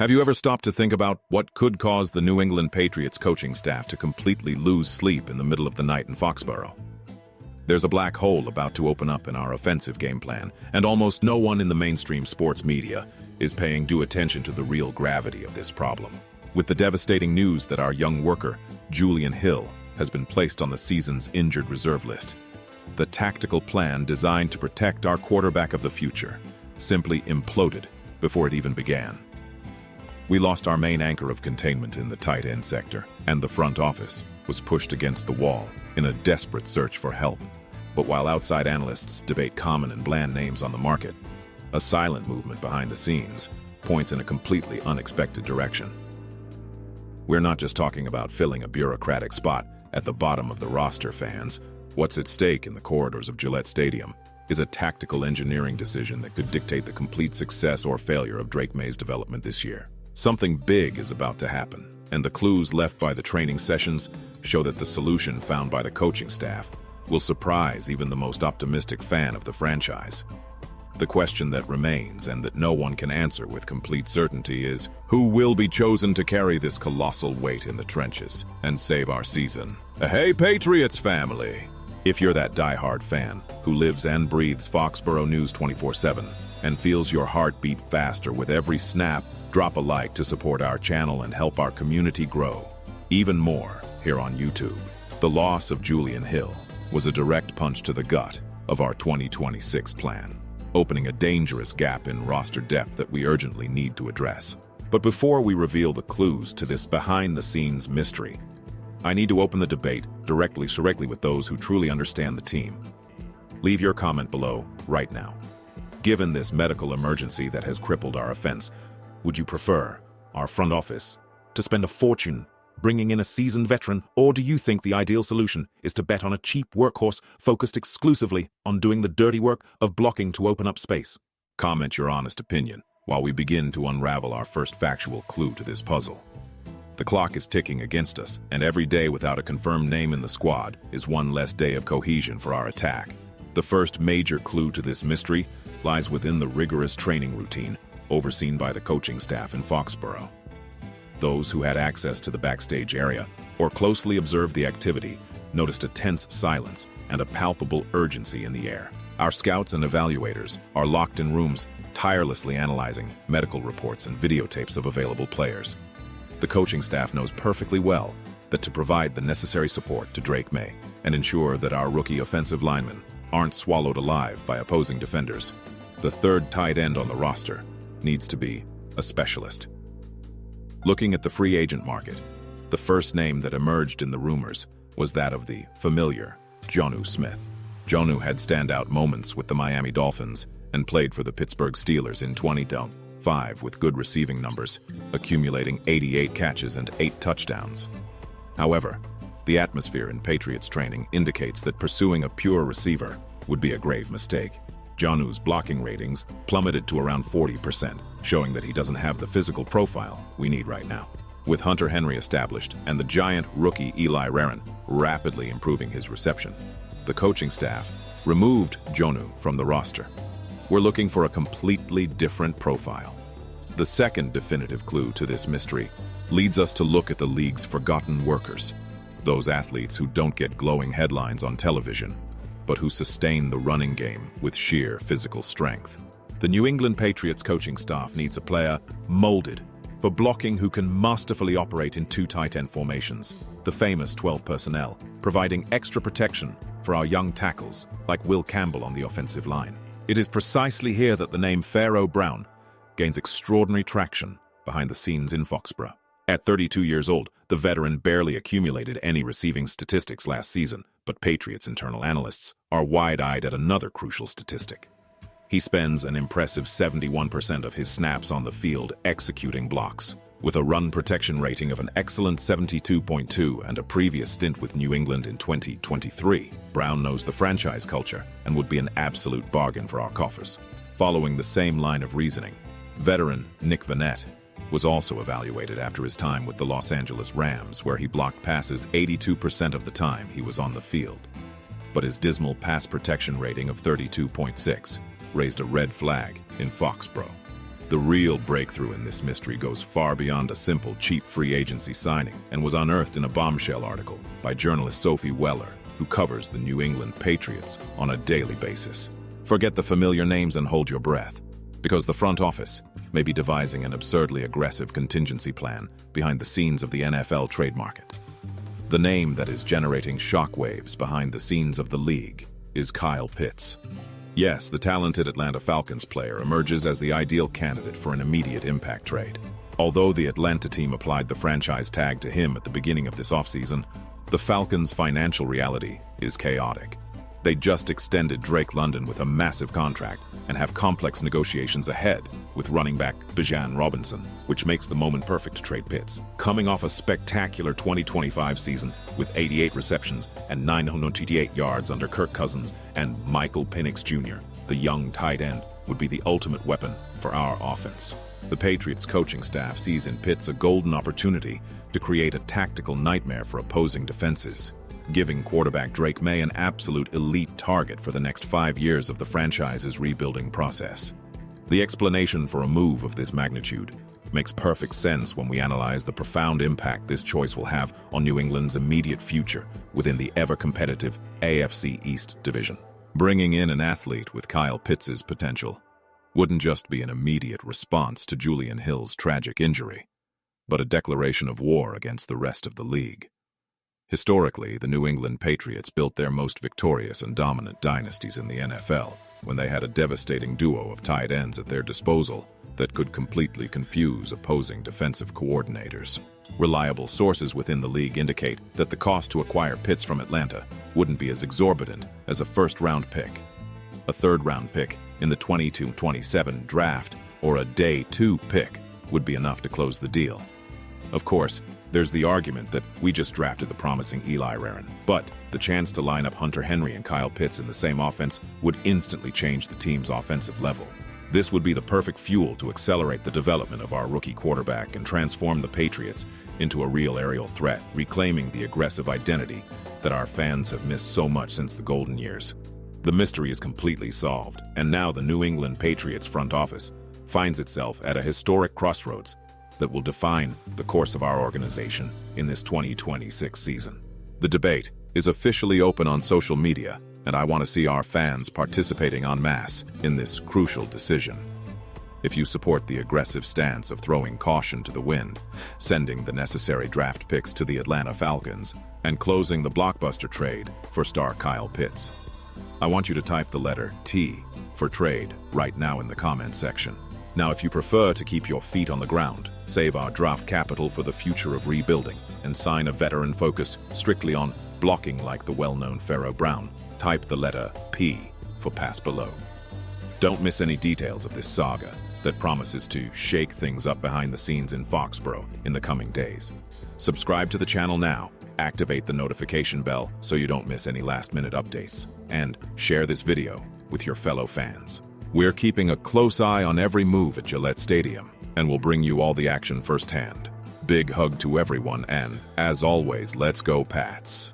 Have you ever stopped to think about what could cause the New England Patriots coaching staff to completely lose sleep in the middle of the night in Foxborough? There's a black hole about to open up in our offensive game plan, and almost no one in the mainstream sports media is paying due attention to the real gravity of this problem. With the devastating news that our young worker, Julian Hill, has been placed on the season's injured reserve list, the tactical plan designed to protect our quarterback of the future simply imploded before it even began. We lost our main anchor of containment in the tight end sector, and the front office was pushed against the wall in a desperate search for help. But while outside analysts debate common and bland names on the market, a silent movement behind the scenes points in a completely unexpected direction. We're not just talking about filling a bureaucratic spot at the bottom of the roster, fans. What's at stake in the corridors of Gillette Stadium is a tactical engineering decision that could dictate the complete success or failure of Drake May's development this year. Something big is about to happen, and the clues left by the training sessions show that the solution found by the coaching staff will surprise even the most optimistic fan of the franchise. The question that remains, and that no one can answer with complete certainty, is who will be chosen to carry this colossal weight in the trenches and save our season? Hey, Patriots family! If you're that diehard fan who lives and breathes Foxborough News 24/7 and feels your heart beat faster with every snap, drop a like to support our channel and help our community grow. Even more here on YouTube. The loss of Julian Hill was a direct punch to the gut of our 2026 plan, opening a dangerous gap in roster depth that we urgently need to address. But before we reveal the clues to this behind-the-scenes mystery, I need to open the debate directly with those who truly understand the team. Leave your comment below right now. Given this medical emergency that has crippled our offense, would you prefer our front office to spend a fortune bringing in a seasoned veteran, or do you think the ideal solution is to bet on a cheap workhorse focused exclusively on doing the dirty work of blocking to open up space? Comment your honest opinion while we begin to unravel our first factual clue to this puzzle. The clock is ticking against us, and every day without a confirmed name in the squad is one less day of cohesion for our attack. The first major clue to this mystery lies within the rigorous training routine overseen by the coaching staff in Foxborough. Those who had access to the backstage area or closely observed the activity noticed a tense silence and a palpable urgency in the air. Our scouts and evaluators are locked in rooms, tirelessly analyzing medical reports and videotapes of available players. The coaching staff knows perfectly well that to provide the necessary support to Drake May and ensure that our rookie offensive linemen aren't swallowed alive by opposing defenders, the third tight end on the roster needs to be a specialist. Looking at the free agent market, the first name that emerged in the rumors was that of the familiar Jonnu Smith. Jonnu had standout moments with the Miami Dolphins and played for the Pittsburgh Steelers in 2005 with good receiving numbers, accumulating 88 catches and 8 touchdowns. However, the atmosphere in Patriots training indicates that pursuing a pure receiver would be a grave mistake. Jonnu's blocking ratings plummeted to around 40%, showing that he doesn't have the physical profile we need right now. With Hunter Henry established and the giant rookie Eli Rarin rapidly improving his reception, the coaching staff removed Jonnu from the roster. We're looking for a completely different profile. The second definitive clue to this mystery leads us to look at the league's forgotten workers, those athletes who don't get glowing headlines on television, but who sustain the running game with sheer physical strength. The New England Patriots coaching staff needs a player molded for blocking who can masterfully operate in 2 tight end formations, the famous 12 personnel, providing extra protection for our young tackles like Will Campbell on the offensive line. It is precisely here that the name Pharaoh Brown gains extraordinary traction behind the scenes in Foxborough. At 32 years old, the veteran barely accumulated any receiving statistics last season, but Patriots internal analysts are wide-eyed at another crucial statistic. He spends an impressive 71% of his snaps on the field executing blocks. With a run protection rating of an excellent 72.2 and a previous stint with New England in 2023, Brown knows the franchise culture and would be an absolute bargain for our coffers. Following the same line of reasoning, veteran Nick Vannett was also evaluated after his time with the Los Angeles Rams, where he blocked passes 82% of the time he was on the field. But his dismal pass protection rating of 32.6 raised a red flag in Foxborough. The real breakthrough in this mystery goes far beyond a simple, cheap free agency signing and was unearthed in a bombshell article by journalist Sophie Weller, who covers the New England Patriots on a daily basis. Forget the familiar names and hold your breath, because the front office may be devising an absurdly aggressive contingency plan behind the scenes of the NFL trade market. The name that is generating shockwaves behind the scenes of the league is Kyle Pitts. Yes, the talented Atlanta Falcons player emerges as the ideal candidate for an immediate impact trade. Although the Atlanta team applied the franchise tag to him at the beginning of this offseason, the Falcons' financial reality is chaotic. They just extended Drake London with a massive contract and have complex negotiations ahead with running back Bijan Robinson, which makes the moment perfect to trade Pitts. Coming off a spectacular 2025 season with 88 receptions and 988 yards under Kirk Cousins and Michael Penix Jr., the young tight end would be the ultimate weapon for our offense. The Patriots coaching staff sees in Pitts a golden opportunity to create a tactical nightmare for opposing defenses, giving quarterback Drake May an absolute elite target for the next 5 years of the franchise's rebuilding process. The explanation for a move of this magnitude makes perfect sense when we analyze the profound impact this choice will have on New England's immediate future within the ever-competitive AFC East division. Bringing in an athlete with Kyle Pitts' potential wouldn't just be an immediate response to Julian Hill's tragic injury, but a declaration of war against the rest of the league. Historically, the New England Patriots built their most victorious and dominant dynasties in the NFL when they had a devastating duo of tight ends at their disposal that could completely confuse opposing defensive coordinators. Reliable sources within the league indicate that the cost to acquire Pitts from Atlanta wouldn't be as exorbitant as a first-round pick, a third-round pick in the 2027 draft, or a day 2 pick would be enough to close the deal. Of course, there's the argument that we just drafted the promising Eli Rarin, but the chance to line up Hunter Henry and Kyle Pitts in the same offense would instantly change the team's offensive level. This would be the perfect fuel to accelerate the development of our rookie quarterback and transform the Patriots into a real aerial threat, reclaiming the aggressive identity that our fans have missed so much since the golden years. The mystery is completely solved, and now the New England Patriots front office finds itself at a historic crossroads that will define the course of our organization in this 2026 season. The debate is officially open on social media, and I want to see our fans participating en masse in this crucial decision. If you support the aggressive stance of throwing caution to the wind, sending the necessary draft picks to the Atlanta Falcons, and closing the blockbuster trade for star Kyle Pitts, I want you to type the letter T for trade right now in the comments section. Now, if you prefer to keep your feet on the ground, save our draft capital for the future of rebuilding, and sign a veteran focused strictly on blocking like the well-known Pharaoh Brown, type the letter P for pass below. Don't miss any details of this saga that promises to shake things up behind the scenes in Foxborough in the coming days. Subscribe to the channel now, activate the notification bell so you don't miss any last-minute updates, and share this video with your fellow fans. We're keeping a close eye on every move at Gillette Stadium, and we'll bring you all the action firsthand. Big hug to everyone, and, as always, let's go Pats.